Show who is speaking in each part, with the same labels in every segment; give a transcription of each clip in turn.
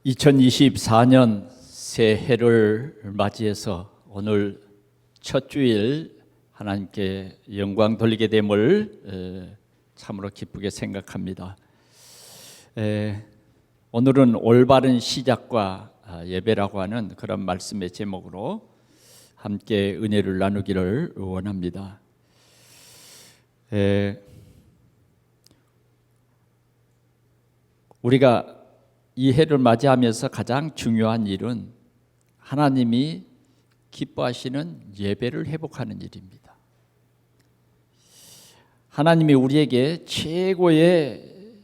Speaker 1: 2024년 새해를 맞이해서 오늘 첫 주일 하나님께 영광 돌리게 됨을 참으로 기쁘게 생각합니다. 오늘은 올바른 시작과 예배라고 하는 그런 말씀의 제목으로 함께 은혜를 나누기를 원합니다. 우리가 이 해를 맞이하면서 가장 중요한 일은 하나님이 기뻐하시는 예배를 회복하는 일입니다. 하나님이 우리에게 최고의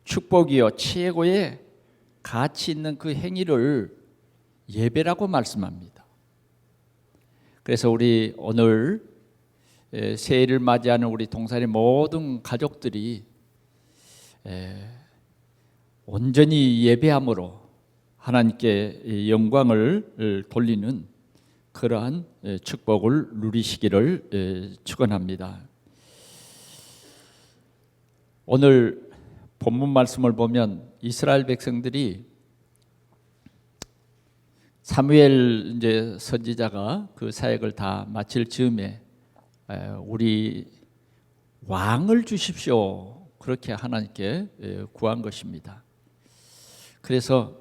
Speaker 1: 축복이요 최고의 가치 있는 그 행위를 예배라고 말씀합니다. 그래서 우리 오늘 새해를 맞이하는 우리 동산의 모든 가족들이 온전히 예배함으로 하나님께 영광을 돌리는 그러한 축복을 누리시기를 축원합니다. 오늘 본문 말씀을 보면 이스라엘 백성들이 사무엘 이제 선지자가 그 사역을 다 마칠 즈음에 우리 왕을 주십시오 그렇게 하나님께 구한 것입니다. 그래서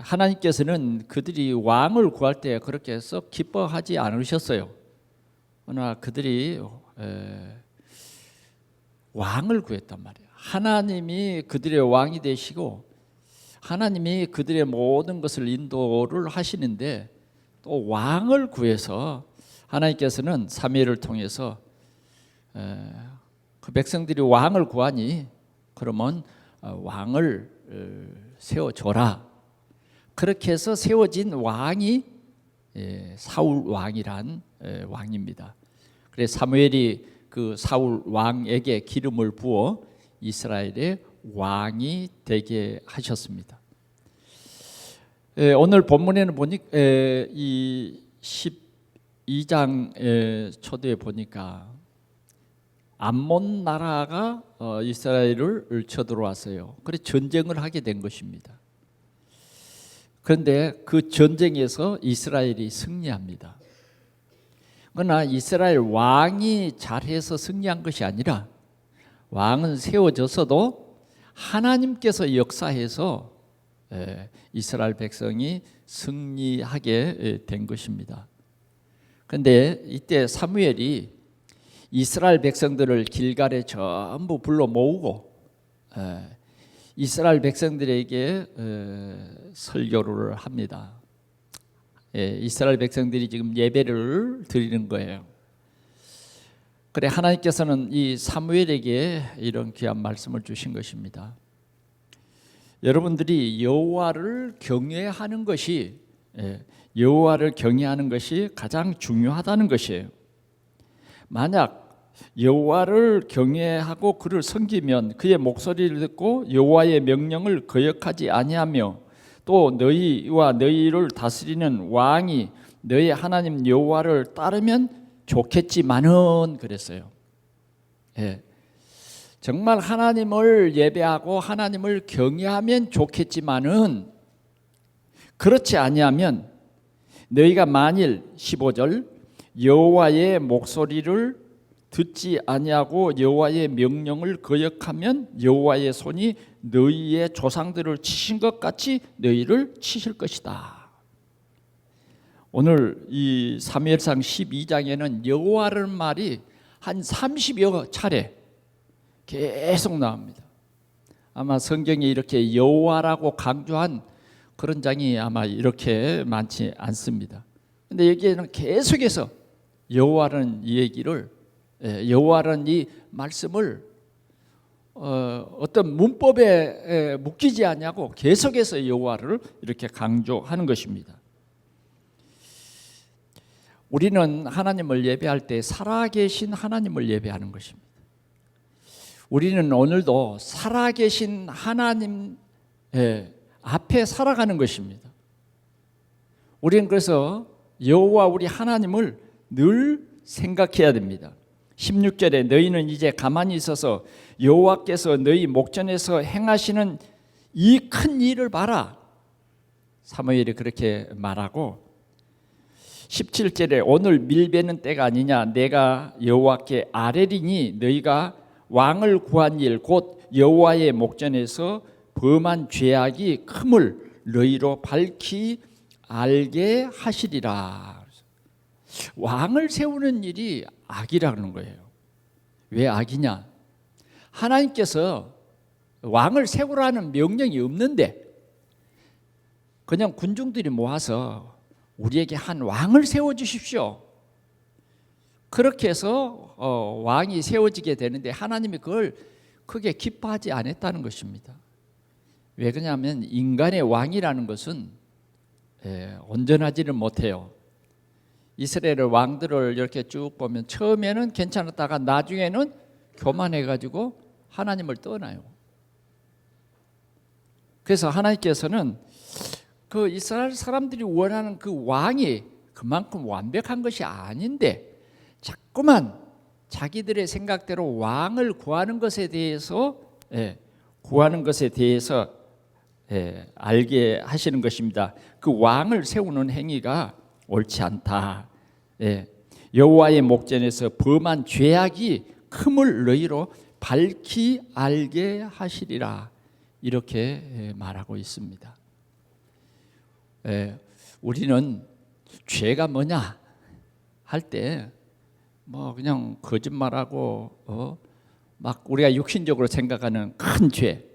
Speaker 1: 하나님께서는 그들이 왕을 구할 때 그렇게 썩 기뻐하지 않으셨어요. 그러나 그들이 왕을 구했단 말이에요. 하나님이 그들의 왕이 되시고 하나님이 그들의 모든 것을 인도를 하시는데 또 왕을 구해서 하나님께서는 사무엘을 통해서 그 백성들이 왕을 구하니 그러면 왕을 세워줘라. 그렇게 해서 세워진 왕이 사울 왕이란 왕입니다. 그래서 사무엘이 그 사울 왕에게 기름을 부어 이스라엘의 왕이 되게 하셨습니다. 오늘 본문에는 보니까 이 12장 초대에 보니까 암몬 나라가 이스라엘을 쳐들어왔어요. 그래서 전쟁을 하게 된 것입니다. 그런데 그 전쟁에서 이스라엘이 승리합니다. 그러나 이스라엘 왕이 잘해서 승리한 것이 아니라 왕은 세워졌어도 하나님께서 역사해서 이스라엘 백성이 승리하게 된 것입니다. 그런데 이때 사무엘이 이스라엘 백성들을 길갈에 전부 불러 모으고 이스라엘 백성들에게 설교를 합니다. 이스라엘 백성들이 지금 예배를 드리는 거예요. 그래 하나님께서는 이 사무엘에게 이런 귀한 말씀을 주신 것입니다. 여러분들이 여호와를 경외하는 것이 가장 중요하다는 것이에요. 만약 여호와를 경외하고 그를 섬기면 그의 목소리를 듣고 여호와의 명령을 거역하지 아니하며 또 너희와 너희를 다스리는 왕이 너희 하나님 여호와를 따르면 좋겠지만은 그랬어요. 정말 하나님을 예배하고 하나님을 경외하면 좋겠지만은 그렇지 아니하면 너희가 만일 15절 여호와의 목소리를 듣지 아니하고 여호와의 명령을 거역하면 여호와의 손이 너희의 조상들을 치신 것 같이 너희를 치실 것이다. 오늘 이 사무엘상 12장에는 여호와라는 말이 한 30여 차례 계속 나옵니다. 아마 성경에 이렇게 여호와라고 강조한 그런 장이 아마 이렇게 많지 않습니다. 그런데 여기에는 계속해서 여호와라는 이 얘기를 여호와라는 이 말씀을 어떤 문법에 묶이지 않냐고 계속해서 여호와를 이렇게 강조하는 것입니다. 우리는 하나님을 예배할 때 살아계신 하나님을 예배하는 것입니다. 우리는 오늘도 살아계신 하나님 앞에 살아가는 것입니다. 우리는 그래서 여호와 우리 하나님을 늘 생각해야 됩니다. 16절에 너희는 이제 가만히 있어서 여호와께서 너희 목전에서 행하시는 이 큰 일을 봐라. 사무엘이 그렇게 말하고 17절에 오늘 밀베는 때가 아니냐 내가 여호와께 아뢰리니 너희가 왕을 구한 일 곧 여호와의 목전에서 범한 죄악이 큼을 너희로 밝히 알게 하시리라. 왕을 세우는 일이 악이라는 거예요. 왜 악이냐? 하나님께서 왕을 세우라는 명령이 없는데 그냥 군중들이 모아서 우리에게 한 왕을 세워주십시오. 그렇게 해서 왕이 세워지게 되는데 하나님이 그걸 크게 기뻐하지 않았다는 것입니다. 왜 그러냐면 인간의 왕이라는 것은 온전하지를 못해요. 이스라엘의 왕들을 이렇게 쭉 보면 처음에는 괜찮았다가 나중에는 교만해가지고 하나님을 떠나요. 그래서 하나님께서는 그 이스라엘 사람들이 원하는 그 왕이 그만큼 완벽한 것이 아닌데 자꾸만 자기들의 생각대로 왕을 구하는 것에 대해서 알게 하시는 것입니다. 그 왕을 세우는 행위가 옳지 않다. 여호와의 목전에서 범한 죄악이 큼을 너희로 밝히 알게 하시리라. 이렇게 말하고 있습니다. 우리는 죄가 뭐냐 할 때 뭐 그냥 거짓말하고 막 우리가 육신적으로 생각하는 큰 죄,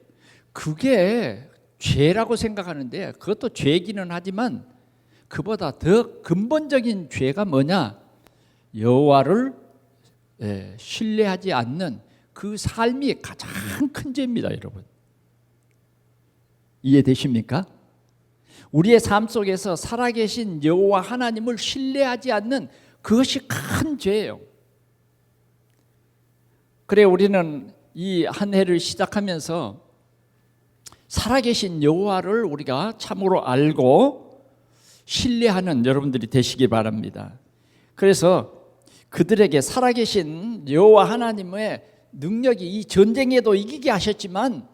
Speaker 1: 그게 죄라고 생각하는데 그것도 죄기는 하지만 그보다 더 근본적인 죄가 뭐냐? 여호와를 신뢰하지 않는 그 삶이 가장 큰 죄입니다, 여러분. 이해되십니까? 우리의 삶 속에서 살아계신 여호와 하나님을 신뢰하지 않는 그것이 큰 죄예요. 그래 우리는 이 한 해를 시작하면서 살아계신 여호와를 우리가 참으로 알고 신뢰하는 여러분들이 되시기 바랍니다. 그래서 그들에게 살아계신 여호와 하나님의 능력이 이 전쟁에도 이기게 하셨지만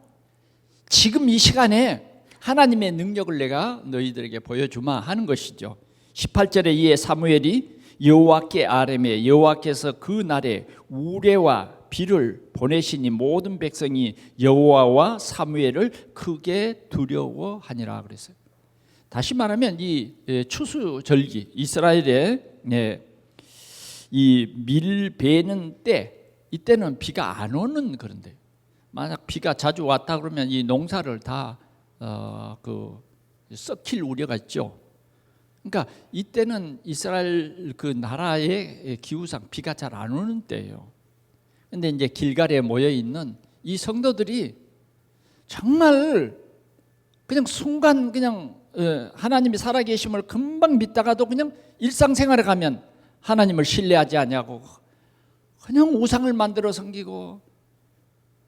Speaker 1: 지금 이 시간에 하나님의 능력을 내가 너희들에게 보여주마 하는 것이죠. 18절에 이에 사무엘이 여호와께 아뢰매 여호와께서 그 날에 우레와 비를 보내시니 모든 백성이 여호와와 사무엘을 크게 두려워하니라 그랬어요. 다시 말하면 이 추수절기 이스라엘의 이 밀베는 때 이때는 비가 안 오는 그런데 만약 비가 자주 왔다 그러면 이 농사를 다 썩힐 우려가 있죠. 그러니까 이때는 이스라엘 그 나라의 기후상 비가 잘 안 오는 때예요. 근데 이제 길갈에 모여 있는 이 성도들이 정말 그냥 순간 그냥 하나님이 살아계심을 금방 믿다가도 그냥 일상생활에 가면 하나님을 신뢰하지 않냐고 그냥 우상을 만들어 섬기고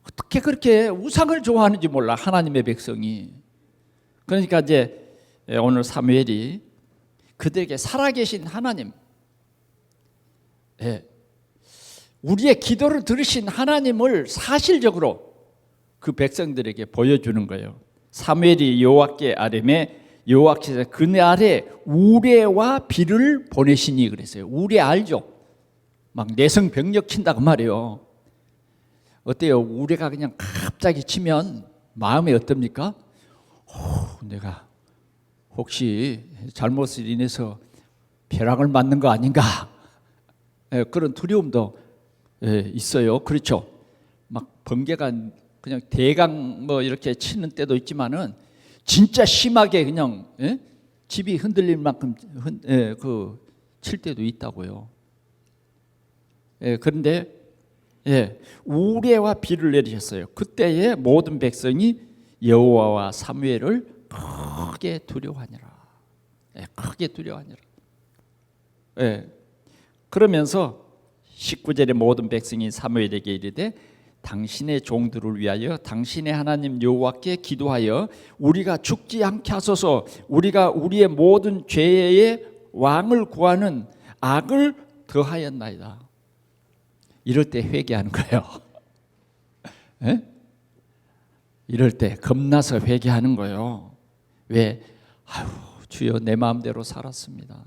Speaker 1: 어떻게 그렇게 우상을 좋아하는지 몰라 하나님의 백성이. 그러니까 이제 오늘 사무엘이 그들에게 살아계신 하나님, 우리의 기도를 들으신 하나님을 사실적으로 그 백성들에게 보여주는 거예요. 사무엘이 여호와께 아뢰매 여호와께서 그날에 우레와 비를 보내시니 그랬어요. 우레 알죠? 막 내성 병력 친다고 말이에요. 어때요? 우레가 그냥 갑자기 치면 마음이 어떻습니까? 내가 혹시 잘못을 인해서 벼락을 맞는 거 아닌가? 그런 두려움도 있어요. 그렇죠? 막 번개가 그냥 대강 뭐 이렇게 치는 때도 있지만은 진짜 심하게 그냥 집이 흔들릴 만큼 칠 때도 있다고요. 그런데 우레와 비를 내리셨어요. 그때에 모든 백성이 여호와와 사무엘을 크게 두려워하니라. 크게 두려워하니라. 그러면서 19절에 모든 백성이 사무엘에게 이르되 당신의 종들을 위하여 당신의 하나님 여호와께 기도하여 우리가 죽지 않게 하소서. 우리가 우리의 모든 죄의 왕을 구하는 악을 더하였나이다. 이럴 때 회개하는 거예요. 이럴 때 겁나서 회개하는 거예요. 왜? 아유, 주여 내 마음대로 살았습니다.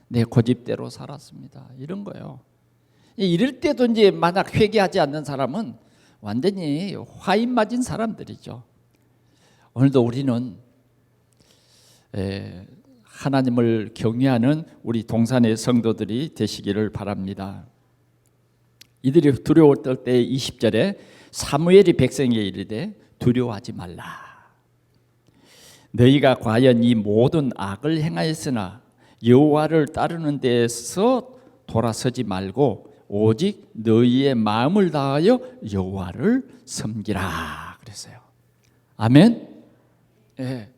Speaker 1: 내 고집대로 살았습니다. 이런 거예요. 이럴 때도 이제 만약 회개하지 않는 사람은 완전히 화인 맞은 사람들이죠. 오늘도 우리는 하나님을 경외하는 우리 동산의 성도들이 되시기를 바랍니다. 이들이 두려웠을 때 20절에 사무엘이 백성에게 이르되 두려워하지 말라. 너희가 과연 이 모든 악을 행하였으나 여호와를 따르는 데서 돌아서지 말고 오직 너희의 마음을 다하여 여호와를 섬기라 그랬어요. 아멘. 예.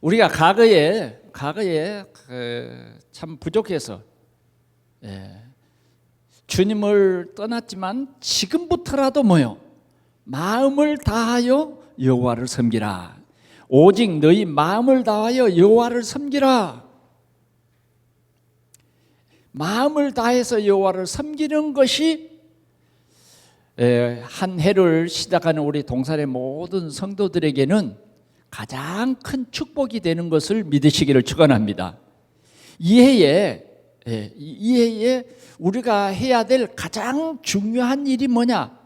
Speaker 1: 우리가 과거에 참 부족해서 주님을 떠났지만 지금부터라도 뭐요? 마음을 다하여 여호와를 섬기라. 오직 너희 마음을 다하여 여호와를 섬기라. 마음을 다해서 여호와를 섬기는 것이 한 해를 시작하는 우리 동산의 모든 성도들에게는 가장 큰 축복이 되는 것을 믿으시기를 축원합니다. 이 해에 우리가 해야 될 가장 중요한 일이 뭐냐?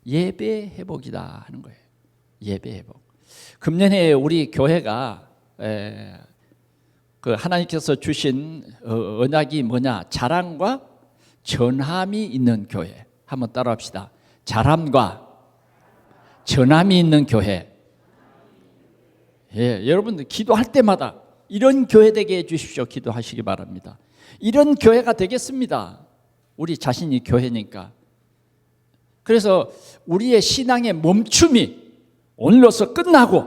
Speaker 1: 예배 회복이다 하는 거예요. 예배 회복. 금년에 우리 교회가 그 하나님께서 주신 언약이 뭐냐? 자랑과 전함이 있는 교회. 한번 따라합시다. 자랑과 전함이 있는 교회. 여러분들 기도할 때마다 이런 교회 되게 해주십시오. 기도하시기 바랍니다. 이런 교회가 되겠습니다. 우리 자신이 교회니까. 그래서 우리의 신앙의 멈춤이 오늘로서 끝나고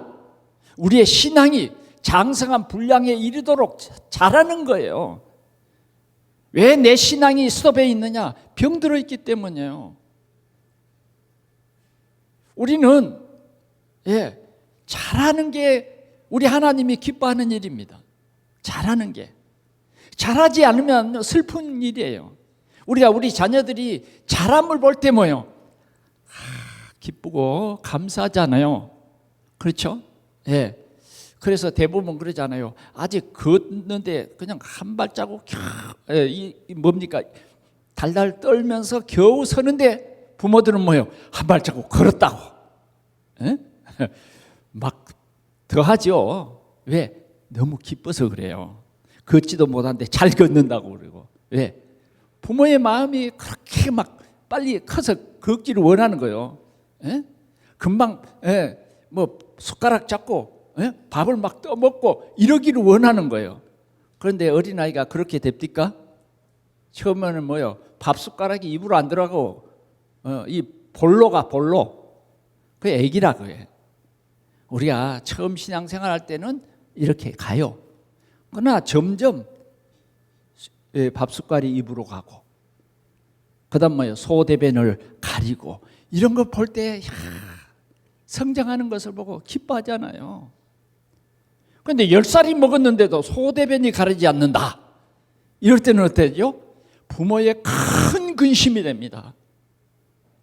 Speaker 1: 우리의 신앙이 장성한 분량에 이르도록 잘하는 거예요. 왜 내 신앙이 스톱해 있느냐? 병들어 있기 때문이에요. 우리는 잘하는 게 우리 하나님이 기뻐하는 일입니다. 잘하는 게. 잘하지 않으면 슬픈 일이에요. 우리가 우리 자녀들이 잘함을 볼 때 뭐예요? 기쁘고 감사하잖아요. 그렇죠? 그래서 대부분 그러잖아요. 아직 걷는데 그냥 한 발자국 뭡니까? 달달 떨면서 겨우 서는데 부모들은 뭐예요? 한 발자국 걸었다고. 막 더하죠. 왜? 너무 기뻐서 그래요. 걷지도 못하는데 잘 걷는다고 그러고. 왜? 부모의 마음이 그렇게 막 빨리 커서 걷기를 원하는 거예요. 금방 뭐 숟가락 잡고 밥을 막 떠먹고 이러기를 원하는 거예요. 그런데 어린아이가 그렇게 됩니까? 처음에는 뭐요? 밥 숟가락이 입으로 안 들어가고 이 볼로가 볼로. 그 애기라고 해. 우리가 처음 신앙생활 할 때는 이렇게 가요. 그러나 점점 밥 숟갈이 입으로 가고 그다음 뭐예요? 소대변을 가리고 이런 걸 볼 때 성장하는 것을 보고 기뻐하잖아요. 그런데 10살이 먹었는데도 소대변이 가리지 않는다. 이럴 때는 어때요? 부모의 큰 근심이 됩니다.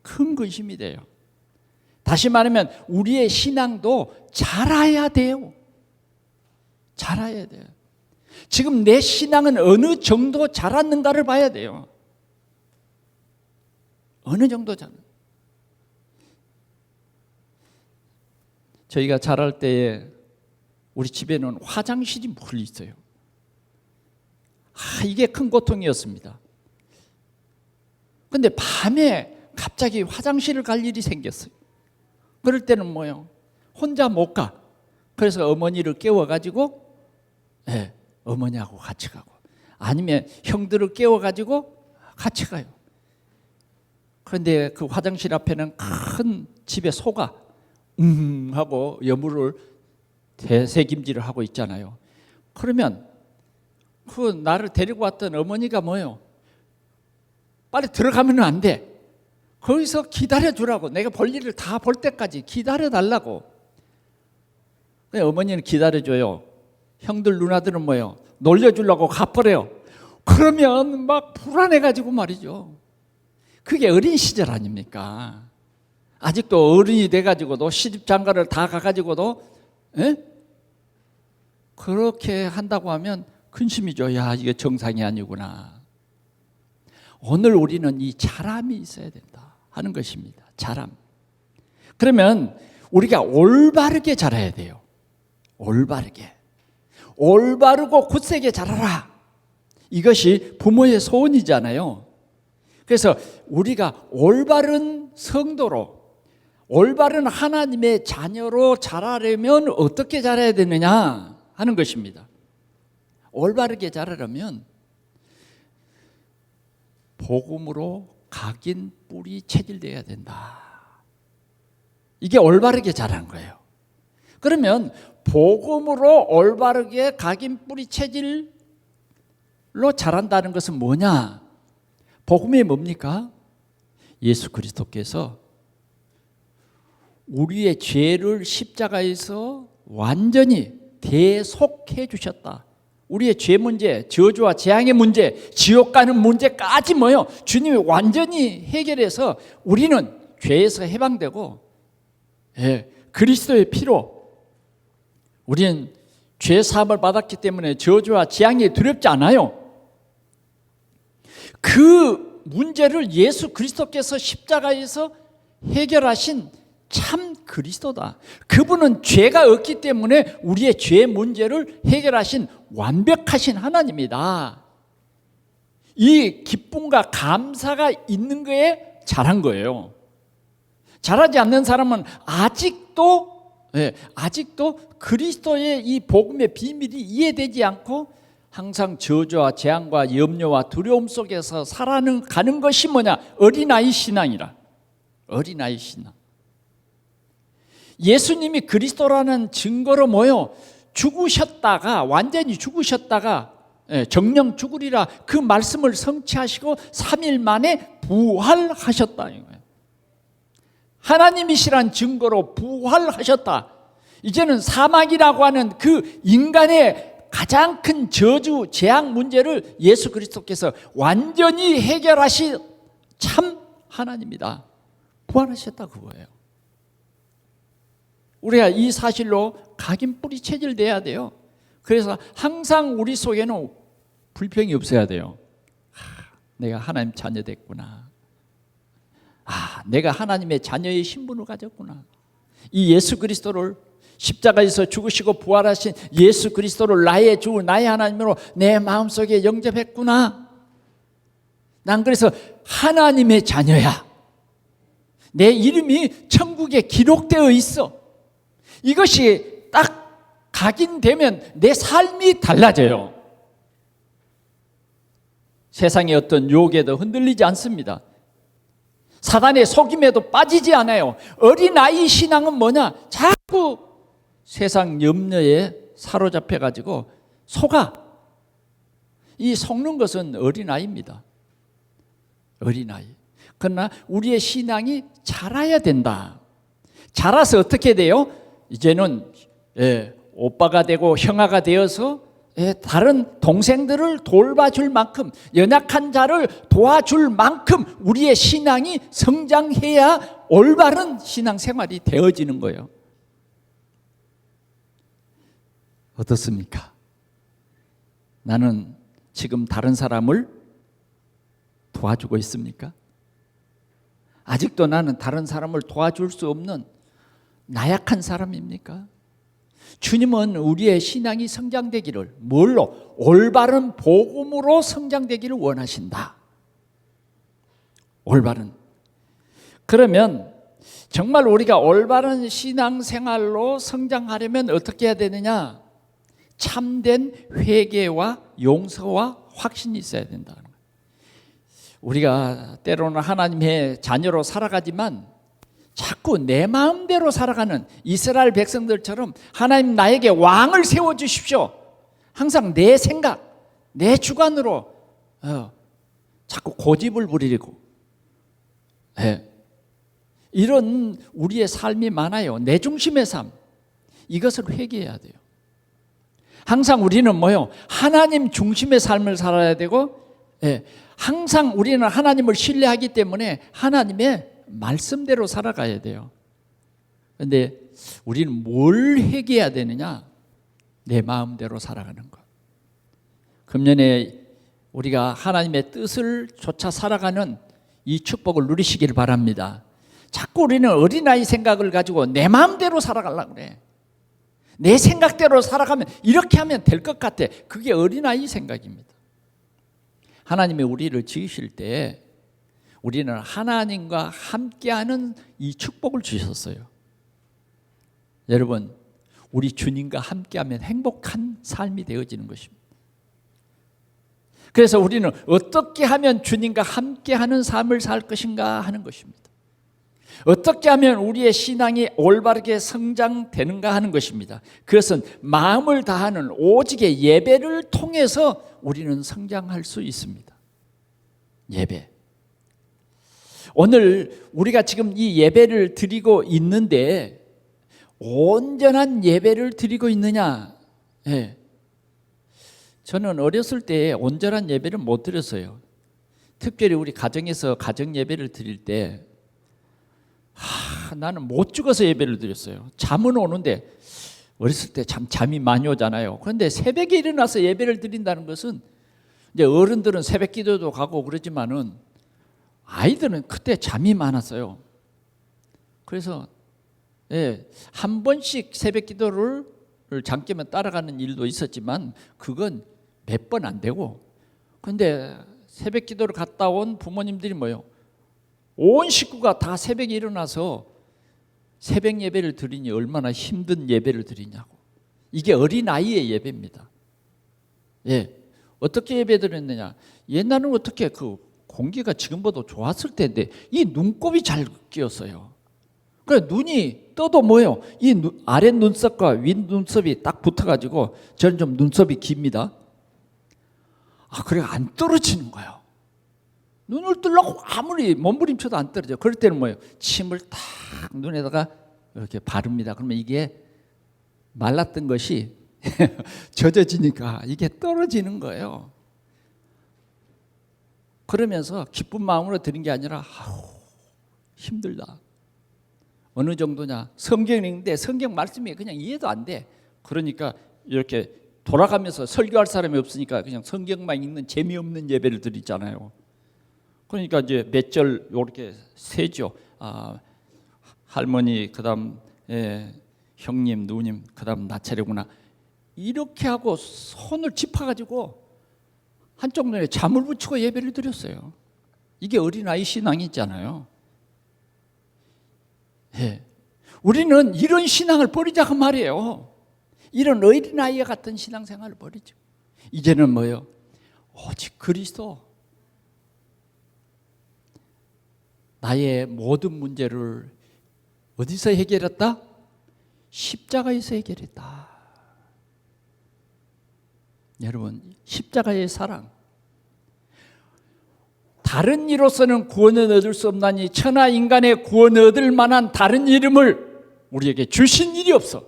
Speaker 1: 큰 근심이 돼요. 다시 말하면 우리의 신앙도 자라야 돼요. 자라야 돼요. 지금 내 신앙은 어느 정도 자랐는가를 봐야 돼요. 어느 정도 자랐는가. 저희가 자랄 때에 우리 집에는 화장실이 멀리 있어요. 이게 큰 고통이었습니다. 그런데 밤에 갑자기 화장실을 갈 일이 생겼어요. 그럴 때는 뭐요? 혼자 못 가. 그래서 어머니를 깨워가지고 어머니하고 같이 가고 아니면 형들을 깨워가지고 같이 가요. 그런데 그 화장실 앞에는 큰 집에 소가 하고 여물을 대세김질을 하고 있잖아요. 그러면 그 나를 데리고 왔던 어머니가 뭐예요? 빨리 들어가면 안 돼. 거기서 기다려주라고. 내가 볼 일을 다 볼 때까지 기다려달라고. 어머니는 기다려줘요. 형들 누나들은 뭐예요? 놀려주려고 가버려요. 그러면 막 불안해가지고 말이죠. 그게 어린 시절 아닙니까? 아직도 어른이 돼가지고도 시집장가를 다 가가지고도 그렇게 한다고 하면 근심이죠. 야, 이게 정상이 아니구나. 오늘 우리는 이 자람이 있어야 된다 하는 것입니다. 자람. 그러면 우리가 올바르게 자라야 돼요. 올바르게. 올바르고 굳세게 자라라. 이것이 부모의 소원이잖아요. 그래서 우리가 올바른 성도로, 올바른 하나님의 자녀로 자라려면 어떻게 자라야 되느냐 하는 것입니다. 올바르게 자라려면 복음으로 각인 뿌리 체질되어야 된다. 이게 올바르게 자라는 거예요. 그러면 복음으로 올바르게 각인 뿌리 체질로 자란다는 것은 뭐냐? 복음이 뭡니까? 예수 그리스도께서 우리의 죄를 십자가에서 완전히 대속해 주셨다. 우리의 죄 문제, 저주와 재앙의 문제, 지옥 가는 문제까지 뭐요? 주님이 완전히 해결해서 우리는 죄에서 해방되고, 그리스도의 피로 우리는 죄 사함을 받았기 때문에 저주와 재앙이 두렵지 않아요. 그 문제를 예수 그리스도께서 십자가에서 해결하신 참 그리스도다. 그분은 죄가 없기 때문에 우리의 죄 문제를 해결하신 완벽하신 하나님이다. 이 기쁨과 감사가 있는 거에 잘한 거예요. 잘하지 않는 사람은 아직도 그리스도의 이 복음의 비밀이 이해되지 않고 항상 저주와 재앙과 염려와 두려움 속에서 살아가는 것이 뭐냐? 어린아이 신앙이라. 어린아이 신앙. 예수님이 그리스도라는 증거로 뭐요? 죽으셨다가, 완전히 죽으셨다가 정령 죽으리라 그 말씀을 성취하시고 3일 만에 부활하셨다. 하나님이시란 증거로 부활하셨다. 이제는 사망이라고 하는 그 인간의 가장 큰 저주, 재앙 문제를 예수 그리스도께서 완전히 해결하신 참 하나님이다. 부활하셨다 그거예요. 우리가 이 사실로 각인 뿌리 체질돼야 돼요. 그래서 항상 우리 속에는 불평이 없어야 돼요. 내가 하나님 자녀 됐구나. 내가 하나님의 자녀의 신분을 가졌구나. 이 예수 그리스도를 십자가에서 죽으시고 부활하신 예수 그리스도를 나의 주, 나의 하나님으로 내 마음속에 영접했구나. 난 그래서 하나님의 자녀야. 내 이름이 천국에 기록되어 있어. 이것이 딱 각인되면 내 삶이 달라져요. 세상의 어떤 유혹에도 흔들리지 않습니다. 사단의 속임에도 빠지지 않아요. 어린아이 신앙은 뭐냐? 자꾸 세상 염려에 사로잡혀가지고 속아. 이 속는 것은 어린아이입니다. 어린아이. 그러나 우리의 신앙이 자라야 된다. 자라서 어떻게 돼요? 이제는 오빠가 되고 형아가 되어서 다른 동생들을 돌봐줄 만큼, 연약한 자를 도와줄 만큼 우리의 신앙이 성장해야 올바른 신앙생활이 되어지는 거예요. 어떻습니까? 나는 지금 다른 사람을 도와주고 있습니까? 아직도 나는 다른 사람을 도와줄 수 없는 나약한 사람입니까? 주님은 우리의 신앙이 성장되기를 뭘로? 올바른 복음으로 성장되기를 원하신다. 올바른. 그러면 정말 우리가 올바른 신앙생활로 성장하려면 어떻게 해야 되느냐? 참된 회개와 용서와 확신이 있어야 된다. 우리가 때로는 하나님의 자녀로 살아가지만 자꾸 내 마음대로 살아가는 이스라엘 백성들처럼 하나님 나에게 왕을 세워주십시오. 항상 내 생각, 내 주관으로 자꾸 고집을 부리고 이런 우리의 삶이 많아요. 내 중심의 삶. 이것을 회개해야 돼요. 항상 우리는 뭐요? 하나님 중심의 삶을 살아야 되고 항상 우리는 하나님을 신뢰하기 때문에 하나님의 말씀대로 살아가야 돼요. 그런데 우리는 뭘 회개해야 되느냐? 내 마음대로 살아가는 것. 금년에 우리가 하나님의 뜻을 쫓아 살아가는 이 축복을 누리시길 바랍니다. 자꾸 우리는 어린아이 생각을 가지고 내 마음대로 살아가려고 그래. 내 생각대로 살아가면 이렇게 하면 될 것 같아. 그게 어린아이 생각입니다. 하나님이 우리를 지으실 때 우리는 하나님과 함께하는 이 축복을 주셨어요. 여러분, 우리 주님과 함께하면 행복한 삶이 되어지는 것입니다. 그래서 우리는 어떻게 하면 주님과 함께하는 삶을 살 것인가 하는 것입니다. 어떻게 하면 우리의 신앙이 올바르게 성장되는가 하는 것입니다. 그것은 마음을 다하는 오직의 예배를 통해서 우리는 성장할 수 있습니다. 예배. 오늘 우리가 지금 이 예배를 드리고 있는데 온전한 예배를 드리고 있느냐? 예. 저는 어렸을 때 온전한 예배를 못 드렸어요. 특별히 우리 가정에서 가정 예배를 드릴 때 나는 못 죽어서 예배를 드렸어요. 잠은 오는데 어렸을 때 참 잠이 많이 오잖아요. 그런데 새벽에 일어나서 예배를 드린다는 것은 이제 어른들은 새벽 기도도 가고 그러지만은 아이들은 그때 잠이 많았어요. 그래서 한 번씩 새벽 기도를 잠깐만 따라가는 일도 있었지만 그건 몇 번 안 되고, 그런데 새벽 기도를 갔다 온 부모님들이 뭐요? 온 식구가 다 새벽에 일어나서 새벽 예배를 드리니 얼마나 힘든 예배를 드리냐고. 이게 어린아이의 예배입니다. 예. 어떻게 예배 드렸느냐? 옛날에는 어떻게 그 공기가 지금보다 좋았을 텐데 이 눈곱이 잘 끼었어요. 그래 눈이 떠도 뭐예요? 이 아랫 눈썹과 윗 눈썹이 딱 붙어가지고 저는 좀 눈썹이 깁니다. 그래 안 떨어지는 거예요. 눈을 뜨려고 아무리 몸부림쳐도 안 떨어져요. 그럴 때는 뭐예요? 침을 딱 눈에다가 이렇게 바릅니다. 그러면 이게 말랐던 것이 젖어지니까 이게 떨어지는 거예요. 그러면서 기쁜 마음으로 드린 게 아니라 힘들다. 어느 정도냐? 성경 읽는데 성경 말씀이 그냥 이해도 안 돼. 그러니까 이렇게 돌아가면서 설교할 사람이 없으니까 그냥 성경만 읽는 재미없는 예배를 드리잖아요. 그러니까 이제 몇 절 이렇게 세죠. 할머니, 그다음 형님, 누님, 그다음 나 차례구나. 이렇게 하고 손을 짚어가지고 한쪽 눈에 잠을 붙이고 예배를 드렸어요. 이게 어린아이 신앙이 있잖아요. 우리는 이런 신앙을 버리자 그 말이에요. 이런 어린아이와 같은 신앙생활을 버리죠. 이제는 뭐예요? 오직 그리스도. 나의 모든 문제를 어디서 해결했다? 십자가에서 해결했다. 여러분, 십자가의 사랑. 다른 이로서는 구원을 얻을 수 없나니 천하 인간의 구원을 얻을 만한 다른 이름을 우리에게 주신 일이 없어.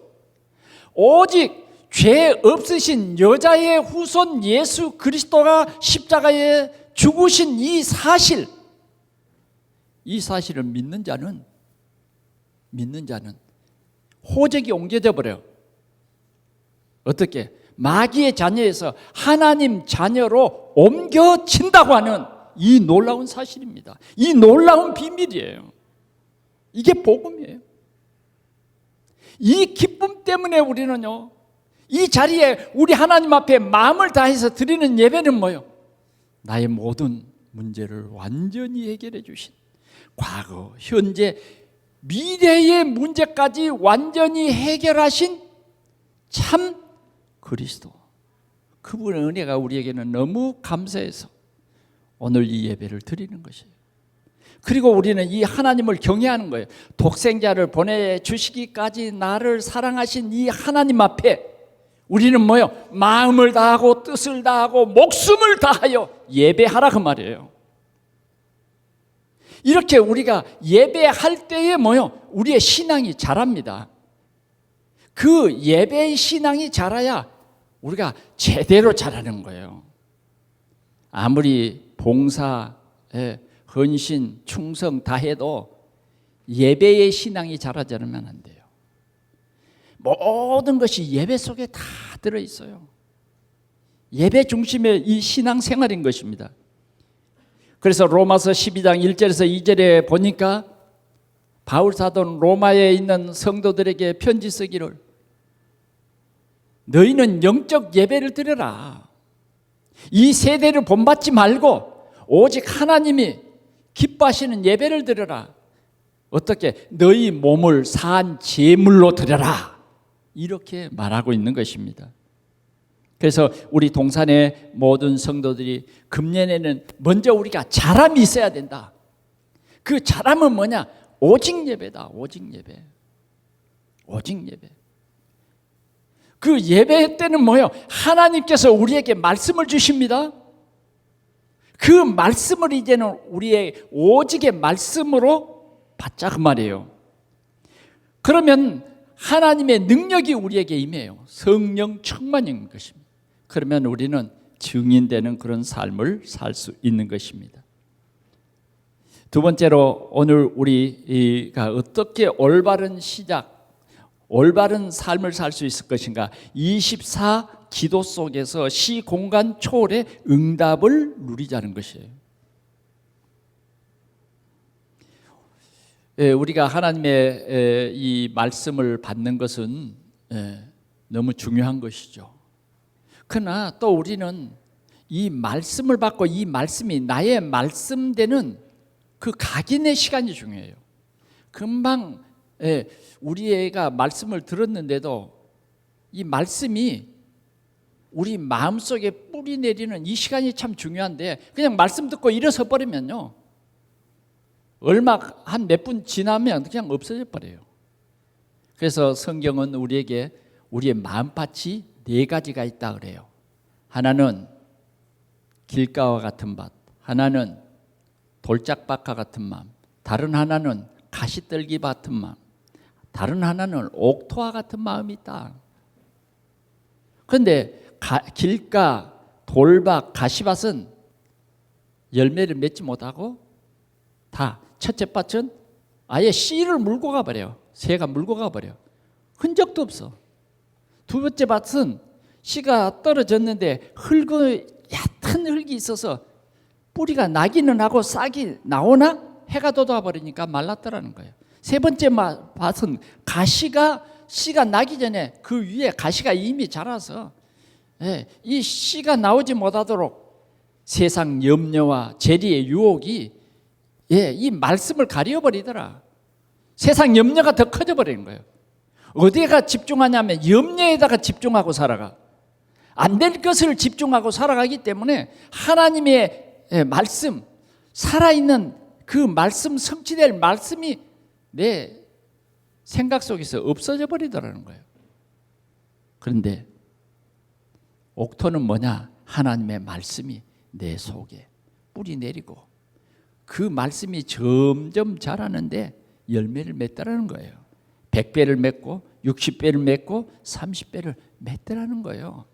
Speaker 1: 오직 죄 없으신 여자의 후손 예수 그리스도가 십자가에 죽으신 이 사실을 믿는 자는 호적이 옮겨져 버려요. 어떻게? 마귀의 자녀에서 하나님 자녀로 옮겨진다고 하는 이 놀라운 사실입니다. 이 놀라운 비밀이에요. 이게 복음이에요. 이 기쁨 때문에 우리는요, 이 자리에 우리 하나님 앞에 마음을 다해서 드리는 예배는 뭐예요? 나의 모든 문제를 완전히 해결해 주신, 과거, 현재, 미래의 문제까지 완전히 해결하신 참 그리스도, 그분의 은혜가 우리에게는 너무 감사해서 오늘 이 예배를 드리는 것이에요. 그리고 우리는 이 하나님을 경외하는 거예요. 독생자를 보내주시기까지 나를 사랑하신 이 하나님 앞에 우리는 뭐예요? 마음을 다하고 뜻을 다하고 목숨을 다하여 예배하라 그 말이에요. 이렇게 우리가 예배할 때에 뭐예요? 우리의 신앙이 자랍니다. 그 예배의 신앙이 자라야 우리가 제대로 자라는 거예요. 아무리 봉사, 헌신, 충성 다 해도 예배의 신앙이 자라지 않으면 안 돼요. 모든 것이 예배 속에 다 들어있어요. 예배 중심의 이 신앙생활인 것입니다. 그래서 로마서 12장 1절에서 2절에 보니까 바울사도는 로마에 있는 성도들에게 편지 쓰기를 너희는 영적 예배를 드려라. 이 세대를 본받지 말고 오직 하나님이 기뻐하시는 예배를 드려라. 어떻게? 너희 몸을 산 제물로 드려라. 이렇게 말하고 있는 것입니다. 그래서 우리 동산의 모든 성도들이 금년에는 먼저 우리가 자람이 있어야 된다. 그 자람은 뭐냐? 오직 예배다. 오직 예배. 오직 예배. 그 예배 때는 뭐예요? 하나님께서 우리에게 말씀을 주십니다. 그 말씀을 이제는 우리의 오직의 말씀으로 받자 그 말이에요. 그러면 하나님의 능력이 우리에게 임해요. 성령 충만인 것입니다. 그러면 우리는 증인되는 그런 삶을 살 수 있는 것입니다. 두 번째로 오늘 우리가 어떻게 올바른 올바른 삶을 살 수 있을 것인가? 24 기도 속에서 시공간 초월의 응답을 누리자는 것이에요. 우리가 하나님의 이 말씀을 받는 것은 너무 중요한 것이죠. 그러나 또 우리는 이 말씀을 받고 이 말씀이 나의 말씀되는 그 각인의 시간이 중요해요. 금방 우리 애가 말씀을 들었는데도 이 말씀이 우리 마음속에 뿌리 내리는 이 시간이 참 중요한데 그냥 말씀 듣고 일어서 버리면요, 얼마 한 몇 분 지나면 그냥 없어져 버려요. 그래서 성경은 우리에게 우리의 마음밭이 네 가지가 있다 그래요. 하나는 길가와 같은 밭, 하나는 돌짝밭과 같은 마음, 다른 하나는 가시떨기 같은 마음, 다른 하나는 옥토와 같은 마음이 있다. 그런데 길가, 돌밭, 가시밭은 열매를 맺지 못하고 다 첫째 밭은 아예 씨를 물고 가버려요. 새가 물고 가버려요. 흔적도 없어. 두 번째 밭은 씨가 떨어졌는데 얕은 흙이 있어서 뿌리가 나기는 하고 싹이 나오나 해가 돋아버리니까 말랐더라는 거예요. 세 번째 밭은 씨가 나기 전에 그 위에 가시가 이미 자라서 이 씨가 나오지 못하도록 세상 염려와 재리의 유혹이 이 말씀을 가려버리더라. 세상 염려가 더 커져버리는 거예요. 어디에가 집중하냐면 염려에다가 집중하고 살아가. 안 될 것을 집중하고 살아가기 때문에 하나님의 말씀, 살아있는 그 말씀, 성취될 말씀이 내 생각 속에서 없어져 버리더라는 거예요. 그런데 옥토는 뭐냐? 하나님의 말씀이 내 속에 뿌리 내리고 그 말씀이 점점 자라는데 열매를 맺더라는 거예요. 100배를 맺고 60배를 맺고 30배를 맺더라는 거예요.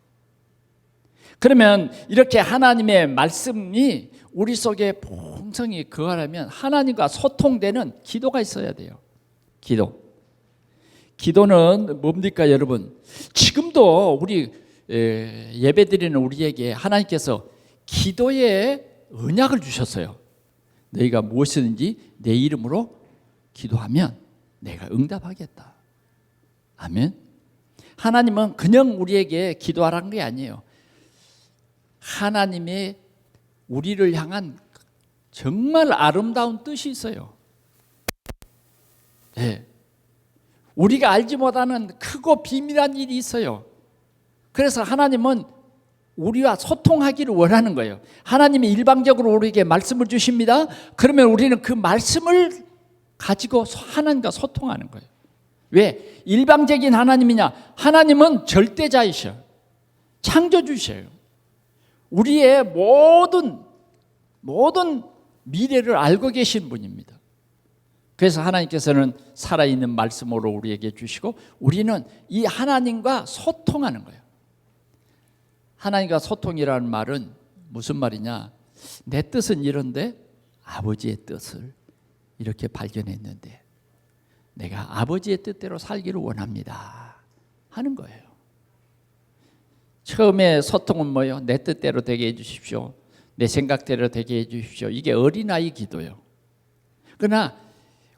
Speaker 1: 그러면 이렇게 하나님의 말씀이 우리 속에 풍성히 거하려면 하나님과 소통되는 기도가 있어야 돼요. 기도는 뭡니까 여러분? 지금도 우리 예배드리는 우리에게 하나님께서 기도의 언약을 주셨어요. 너희가 무엇이든지 내 이름으로 기도하면 내가 응답하겠다. 아멘. 하나님은 그냥 우리에게 기도하라는 게 아니에요. 하나님의 우리를 향한 정말 아름다운 뜻이 있어요. 우리가 알지 못하는 크고 비밀한 일이 있어요. 그래서 하나님은 우리와 소통하기를 원하는 거예요. 하나님이 일방적으로 우리에게 말씀을 주십니다. 그러면 우리는 그 말씀을 가지고 하나님과 소통하는 거예요. 왜? 일방적인 하나님이냐? 하나님은 절대자이셔. 창조주셔요. 우리의 모든 미래를 알고 계신 분입니다. 그래서 하나님께서는 살아있는 말씀으로 우리에게 주시고 우리는 이 하나님과 소통하는 거예요. 하나님과 소통이라는 말은 무슨 말이냐? 내 뜻은 이런데 아버지의 뜻을 이렇게 발견했는데 내가 아버지의 뜻대로 살기를 원합니다 하는 거예요. 처음에 소통은 뭐예요? 내 뜻대로 되게 해주십시오. 내 생각대로 되게 해주십시오. 이게 어린아이 기도예요. 그러나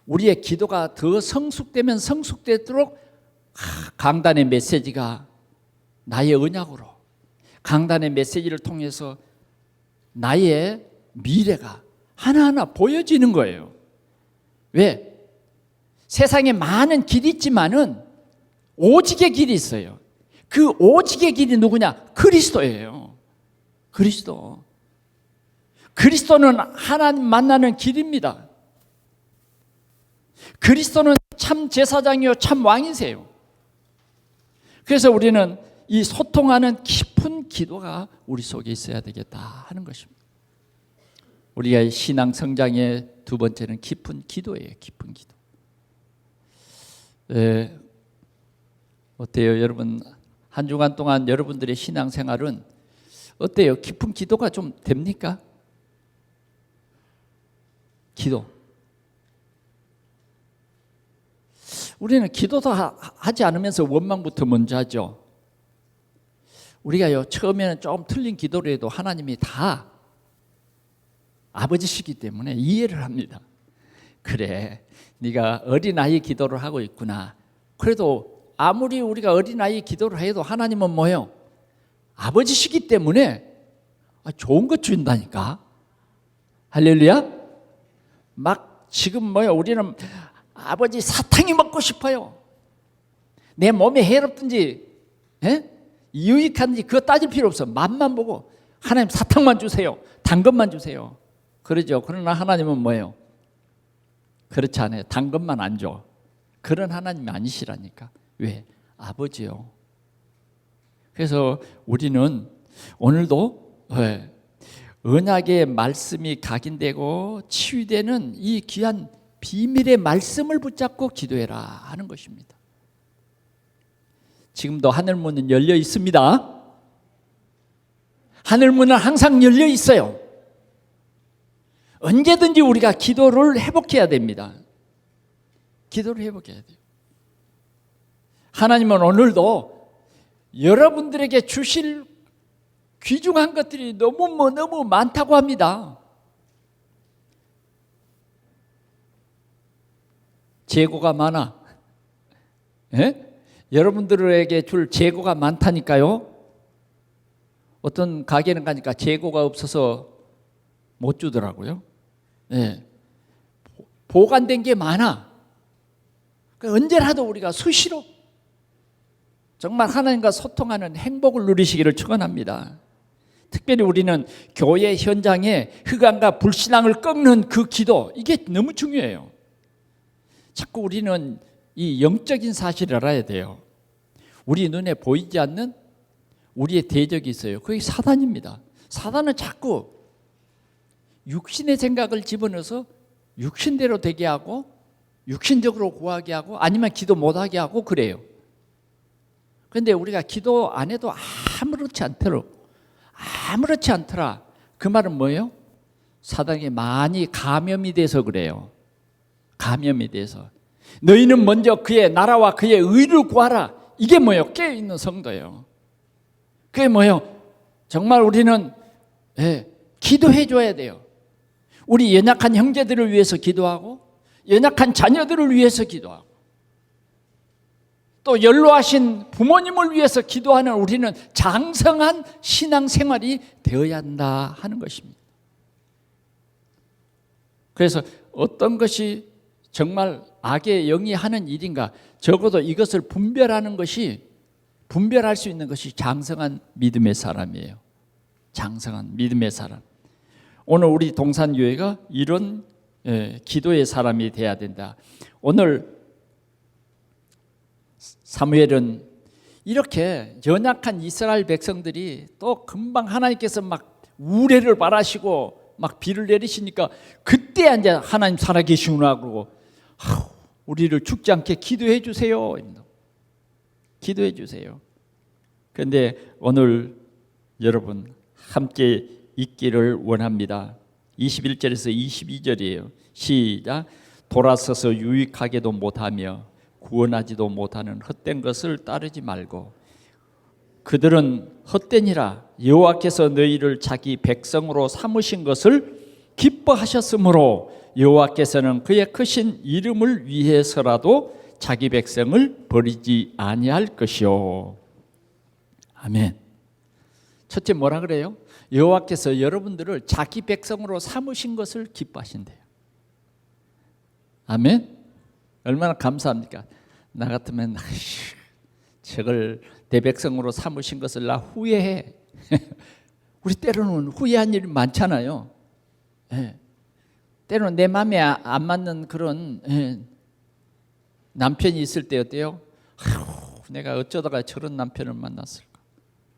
Speaker 1: 우리의 기도가 더 성숙되면 성숙되도록 강단의 메시지가 나의 언약으로, 강단의 메시지를 통해서 나의 미래가 하나하나 보여지는 거예요. 왜? 세상에 많은 길이 있지만은 오직의 길이 있어요. 그 오직의 길이 누구냐? 그리스도예요. 그리스도. 그리스도는 하나님 만나는 길입니다. 그리스도는 참 제사장이요 참 왕이세요. 그래서 우리는 이 소통하는 깊은 기도가 우리 속에 있어야 되겠다 하는 것입니다. 우리가 신앙 성장의 두 번째는 깊은 기도예요. 깊은 기도. 어때요? 여러분 한 주간 동안 여러분들의 신앙 생활은 어때요? 깊은 기도가 좀 됩니까? 기도. 우리는 기도도 하지 않으면서 원망부터 먼저 하죠. 우리가요 처음에는 좀 틀린 기도를 해도 하나님이 다 아버지시기 때문에 이해를 합니다. 그래, 네가 어린아이 기도를 하고 있구나. 그래도 아무리 우리가 어린아이 기도를 해도 하나님은 뭐예요? 아버지시기 때문에 좋은 거 준다니까. 할렐루야. 막 지금 뭐예요? 우리는 아버지 사탕이 먹고 싶어요. 내 몸에 해롭든지 유익한지 그거 따질 필요 없어. 맛만 보고 하나님 사탕만 주세요. 단 것만 주세요. 그러죠. 그러나 하나님은 뭐예요? 그렇지 않아요. 단 것만 안 줘. 그런 하나님이 아니시라니까. 왜? 아버지요. 그래서 우리는 오늘도 언약의 말씀이 각인되고 치유되는 이 귀한 비밀의 말씀을 붙잡고 기도해라 하는 것입니다. 지금도 하늘문은 열려 있습니다. 하늘문은 항상 열려 있어요. 언제든지 우리가 기도를 회복해야 됩니다. 기도를 회복해야 돼요. 하나님은 오늘도 여러분들에게 주실 귀중한 것들이 너무 많다고 합니다. 재고가 많아. 여러분들에게 줄 재고가 많다니까요. 어떤 가게는 가니까 재고가 없어서 못 주더라고요. 보관된 게 많아. 언제라도 우리가 수시로 정말 하나님과 소통하는 행복을 누리시기를 축원합니다. 특별히 우리는 교회 현장에 흑암과 불신앙을 꺾는 그 기도, 이게 너무 중요해요. 자꾸 우리는 이 영적인 사실을 알아야 돼요. 우리 눈에 보이지 않는 우리의 대적이 있어요. 그게 사단입니다. 사단은 자꾸 육신의 생각을 집어넣어서 육신대로 되게 하고 육신적으로 구하게 하고 아니면 기도 못하게 하고 그래요. 그런데 우리가 기도 안 해도 아무렇지 않더라. 그 말은 뭐예요? 사단이 많이 감염이 돼서 그래요. 감염이 돼서. 너희는 먼저 그의 나라와 그의 의를 구하라. 이게 뭐예요? 깨어있는 성도예요. 그게 뭐예요? 정말 우리는 기도해 줘야 돼요. 우리 연약한 형제들을 위해서 기도하고 연약한 자녀들을 위해서 기도하고 또 연로하신 부모님을 위해서 기도하는 우리는 장성한 신앙생활이 되어야 한다 하는 것입니다. 그래서 어떤 것이 정말 악의 영이 하는 일인가, 적어도 이것을 분별할 수 있는 것이 장성한 믿음의 사람이에요. 장성한 믿음의 사람. 오늘 우리 동산교회가 이런 기도의 사람이 돼야 된다. 오늘 사무엘은 이렇게 연약한 이스라엘 백성들이 또 금방 하나님께서 막 우레를 바라시고 막 비를 내리시니까 그때 이제 하나님 살아계시구나 그러고 우리를 죽지 않게 기도해 주세요. 기도해 주세요. 그런데 오늘 여러분 함께 있기를 원합니다. 21절에서 22절이에요. 시작. 돌아서서 유익하게도 못하며 구원하지도 못하는 헛된 것을 따르지 말고 그들은 헛되니라. 여호와께서 너희를 자기 백성으로 삼으신 것을 기뻐하셨으므로 여호와께서는 그의 크신 이름을 위해서라도 자기 백성을 버리지 아니할 것이요. 아멘. 첫째 뭐라 그래요? 여호와께서 여러분들을 자기 백성으로 삼으신 것을 기뻐하신대요. 아멘. 얼마나 감사합니까? 나 같으면 저걸 내 백성으로 삼으신 것을 나 후회해. 우리 때로는 후회한 일이 많잖아요. 예. 때로는 내 마음에 안 맞는 그런 남편이 있을 때 어때요? 내가 어쩌다가 저런 남편을 만났을까?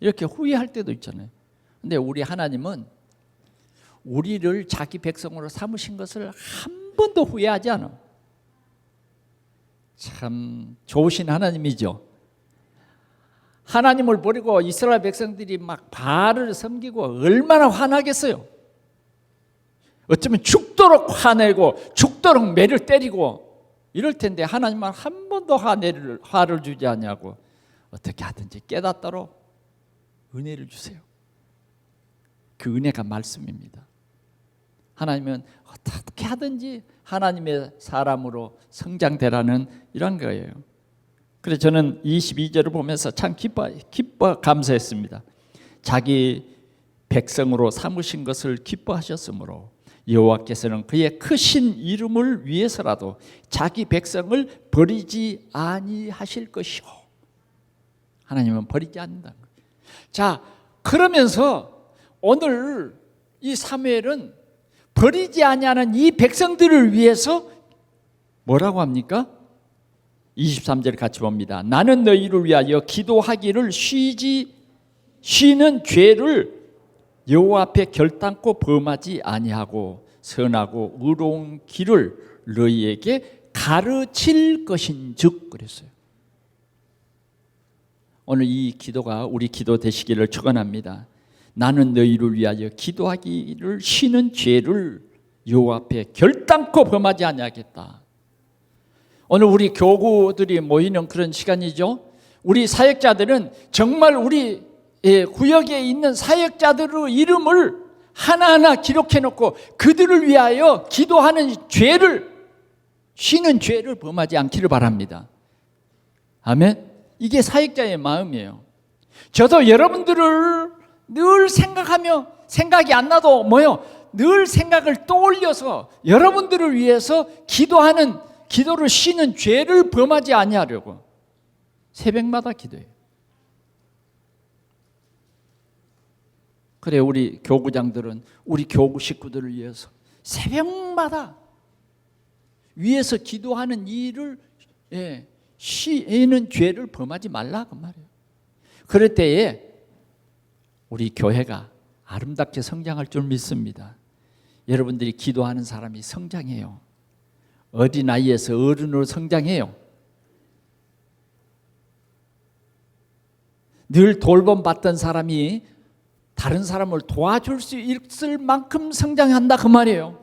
Speaker 1: 이렇게 후회할 때도 있잖아요. 근데 우리 하나님은 우리를 자기 백성으로 삼으신 것을 한 번도 후회하지 않아. 참 좋으신 하나님이죠. 하나님을 버리고 이스라엘 백성들이 막 바알을 섬기고 얼마나 화나겠어요. 어쩌면 죽도록 화내고 죽도록 매를 때리고 이럴 텐데 하나님은 한 번도 화를 주지 않냐고 어떻게 하든지 깨닫도록 은혜를 주세요. 그 은혜가 말씀입니다. 하나님은 어떻게 하든지 하나님의 사람으로 성장되라는 이런 거예요. 그래서 저는 22절을 보면서 참 기뻐 감사했습니다. 자기 백성으로 삼으신 것을 기뻐하셨으므로 여호와께서는 그의 크신 이름을 위해서라도 자기 백성을 버리지 아니하실 것이요. 하나님은 버리지 않는다는 거예요. 자, 그러면서 오늘 이 사무엘은 버리지 아니하는 이 백성들을 위해서 뭐라고 합니까? 23절 같이 봅니다. 나는 너희를 위하여 기도하기를 쉬는 죄를 여호와 앞에 결단코 범하지 아니하고 선하고 의로운 길을 너희에게 가르칠 것인즉 그랬어요. 오늘 이 기도가 우리 기도 되시기를 축원합니다. 나는 너희를 위하여 기도하기를 쉬는 죄를 여호와 앞에 결단코 범하지 아니하겠다. 오늘 우리 교구들이 모이는 그런 시간이죠. 우리 사역자들은 정말 우리 구역에 있는 사역자들의 이름을 하나하나 기록해 놓고 그들을 위하여 기도하는 죄를 쉬는 죄를 범하지 않기를 바랍니다. 아멘. 이게 사역자의 마음이에요. 저도 여러분들을 늘 생각하며 생각이 안 나도 늘 생각을 떠올려서 여러분들을 위해서 기도를 쉬는 죄를 범하지 아니하려고 새벽마다 기도해요. 그래 우리 교구장들은 우리 교구 식구들을 위해서 새벽마다 위해서 기도하는 일을 쉬는 죄를 범하지 말라 그 말이에요. 그럴 때에 우리 교회가 아름답게 성장할 줄 믿습니다. 여러분들이 기도하는 사람이 성장해요. 어린아이에서 어른으로 성장해요. 늘 돌봄받던 사람이 다른 사람을 도와줄 수 있을 만큼 성장한다 그 말이에요.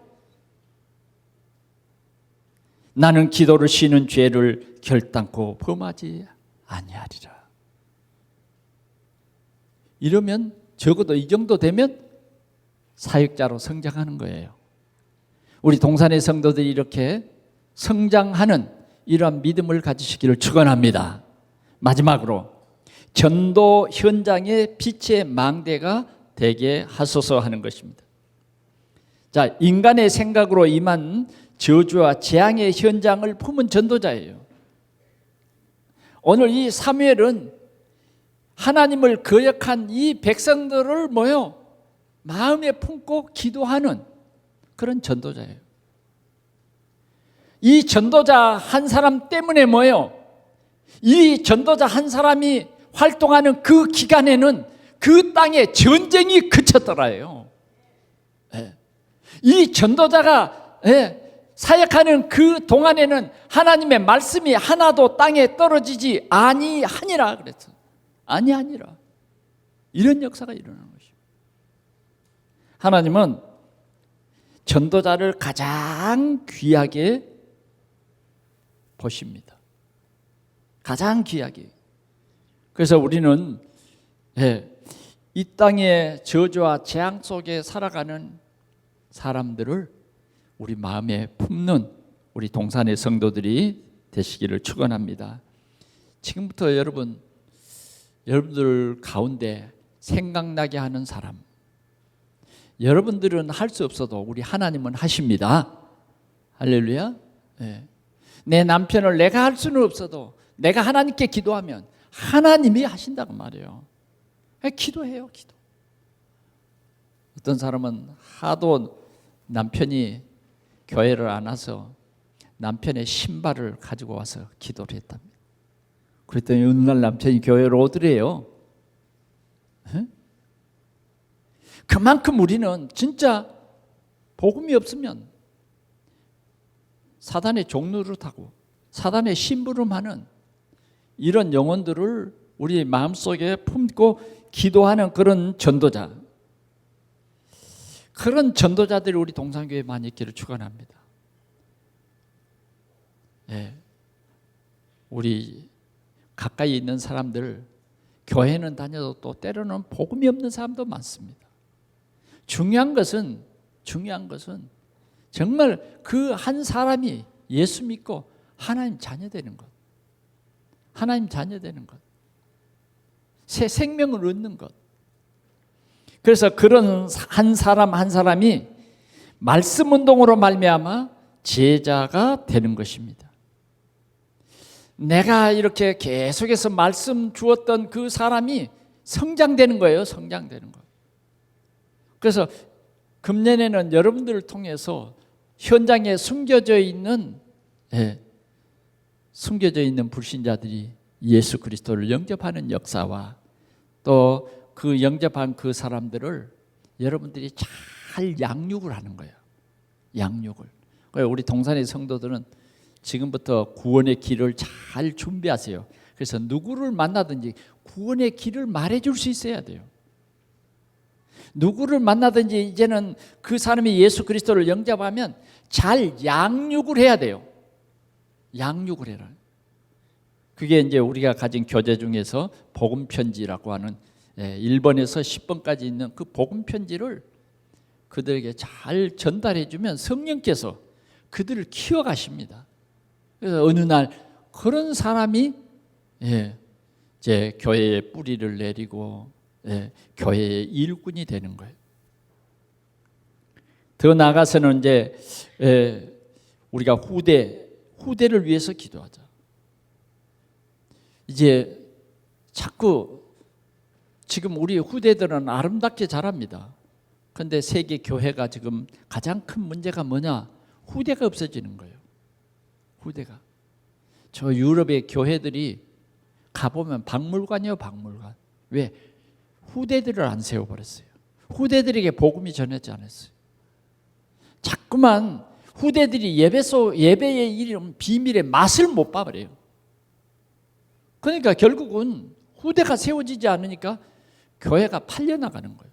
Speaker 1: 나는 기도를 쉬는 죄를 결단코 범하지 아니하리라. 이러면 적어도 이 정도 되면 사역자로 성장하는 거예요. 우리 동산의 성도들이 이렇게 성장하는 이러한 믿음을 가지시기를 축원합니다. 마지막으로 전도 현장의 빛의 망대가 되게 하소서 하는 것입니다. 자, 인간의 생각으로 임한 저주와 재앙의 현장을 품은 전도자예요. 오늘 이 사무엘은 하나님을 거역한 이 백성들을 마음에 품고 기도하는 그런 전도자예요. 이 전도자 한 사람 때문에 이 전도자 한 사람이 활동하는 그 기간에는 그 땅에 전쟁이 그쳤더라요. 이 전도자가 사역하는 그 동안에는 하나님의 말씀이 하나도 땅에 떨어지지 아니하니라 그랬어요. 아니하니라. 이런 역사가 일어나는 것이죠. 하나님은 전도자를 가장 귀하게 보십니다. 가장 귀하게. 그래서 우리는 이 땅의 저주와 재앙 속에 살아가는 사람들을 우리 마음에 품는 우리 동산의 성도들이 되시기를 축원합니다. 지금부터 여러분들 가운데 생각나게 하는 사람, 여러분들은 할 수 없어도 우리 하나님은 하십니다. 할렐루야. 내 남편을 내가 할 수는 없어도 내가 하나님께 기도하면 하나님이 하신다고 말이에요. 기도해요, 기도. 어떤 사람은 하도 남편이 교회를 안 와서 남편의 신발을 가지고 와서 기도를 했답니다. 그랬더니 어느 날 남편이 교회를 오더래요. 그만큼 우리는 진짜 복음이 없으면 사단의 종로를 타고 사단의 심부름하는 이런 영혼들을 우리 마음속에 품고 기도하는 그런 전도자, 그런 전도자들이 우리 동산교회에 많이 있기를 축원합니다. 우리 가까이 있는 사람들, 교회는 다녀도 또 때로는 복음이 없는 사람도 많습니다. 중요한 것은 정말 그 한 사람이 예수 믿고 하나님 자녀 되는 것, 하나님 자녀 되는 것, 새 생명을 얻는 것. 그래서 그런 한 사람 한 사람이 말씀 운동으로 말미암아 제자가 되는 것입니다. 내가 이렇게 계속해서 말씀 주었던 그 사람이 성장되는 거예요. 성장되는 거. 그래서 금년에는 여러분들을 통해서 현장에 숨겨져 있는 불신자들이 예수 그리스도를 영접하는 역사와 또 그 영접한 그 사람들을 여러분들이 잘 양육을 하는 거예요. 양육을. 우리 동산의 성도들은 지금부터 구원의 길을 잘 준비하세요. 그래서 누구를 만나든지 구원의 길을 말해줄 수 있어야 돼요. 누구를 만나든지 이제는 그 사람이 예수 그리스도를 영접하면 잘 양육을 해야 돼요. 양육을 해라. 그게 이제 우리가 가진 교재 중에서 복음 편지라고 하는 1번에서 10번까지 있는 그 복음 편지를 그들에게 잘 전달해 주면 성령께서 그들을 키워가십니다. 그래서 어느 날 그런 사람이 이제 교회의 뿌리를 내리고 교회의 일꾼이 되는 거예요. 더 나아가서는 이제 우리가 후대를 위해서 기도하자. 이제 자꾸 지금 우리 후대들은 아름답게 자랍니다. 그런데 세계 교회가 지금 가장 큰 문제가 뭐냐? 후대가 없어지는 거예요. 후대가. 저 유럽의 교회들이 가보면 박물관이에요, 박물관. 왜? 후대들을 안 세워버렸어요. 후대들에게 복음이 전하지 않았어요. 자꾸만 후대들이 예배의 이름 비밀의 맛을 못 봐버려요. 그러니까 결국은 후대가 세워지지 않으니까 교회가 팔려나가는 거예요.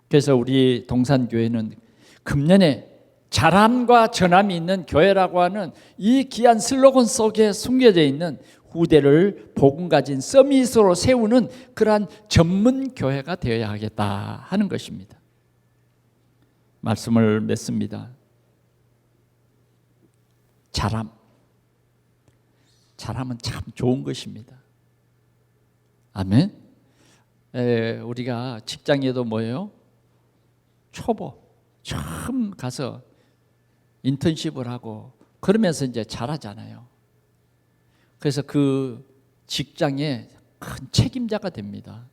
Speaker 1: 그래서 우리 동산교회는 금년에 자람과 전함이 있는 교회라고 하는 이 귀한 슬로건 속에 숨겨져 있는 후대를 복음 가진 서밋으로 세우는 그러한 전문 교회가 되어야 하겠다 하는 것입니다. 말씀을 맺습니다. 자람은 참 좋은 것입니다. 아멘. 우리가 직장에도 뭐예요? 초보 처음 가서 인턴십을 하고 그러면서 이제 잘하잖아요. 그래서 그 직장에 큰 책임자가 됩니다.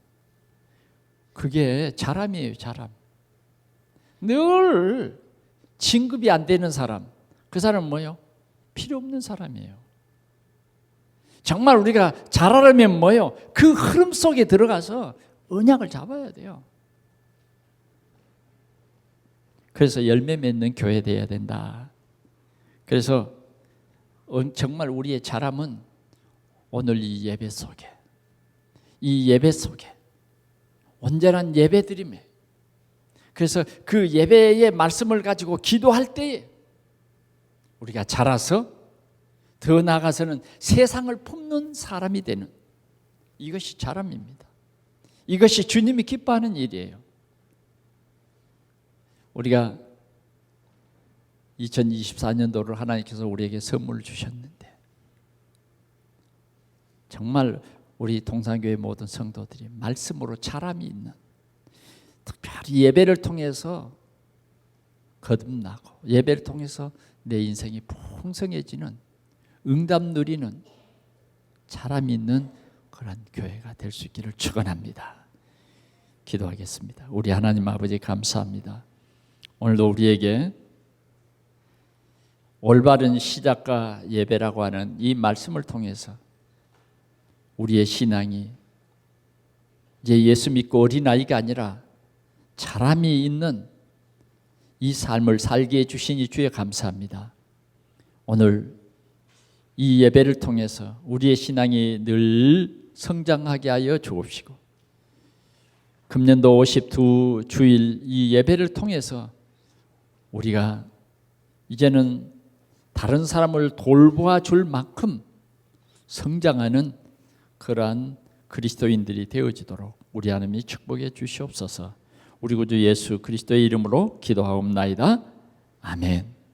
Speaker 1: 그게 자람이에요, 자람. 늘 진급이 안 되는 사람, 그 사람은 뭐예요? 필요 없는 사람이에요. 정말 우리가 잘하려면 뭐예요? 그 흐름 속에 들어가서 언약을 잡아야 돼요. 그래서 열매 맺는 교회 되어야 된다. 그래서 정말 우리의 자람은 오늘 이 예배 속에 온전한 예배드림에, 그래서 그 예배의 말씀을 가지고 기도할 때에 우리가 자라서 더 나아가서는 세상을 품는 사람이 되는, 이것이 자람입니다. 이것이 주님이 기뻐하는 일이에요. 우리가 2024년도를 하나님께서 우리에게 선물을 주셨는데 정말 우리 동산교회 모든 성도들이 말씀으로 자람이 있는, 특별히 예배를 통해서 거듭나고 예배를 통해서 내 인생이 풍성해지는, 응답 누리는 자람이 있는 그런 교회가 될 수 있기를 축원합니다. 기도하겠습니다. 우리 하나님 아버지 감사합니다. 오늘도 우리에게 올바른 시작과 예배라고 하는 이 말씀을 통해서 우리의 신앙이 이제 예수 믿고 어린아이가 아니라 자람이 있는 이 삶을 살게 해주시니 주에 감사합니다. 오늘 이 예배를 통해서 우리의 신앙이 늘 성장하게 하여 주옵시고, 금년도 52주일 이 예배를 통해서 우리가 이제는 다른 사람을 돌보아 줄 만큼 성장하는 그러한 그리스도인들이 되어지도록 우리 하나님이 축복해 주시옵소서. 우리 구주 예수 그리스도의 이름으로 기도하옵나이다. 아멘.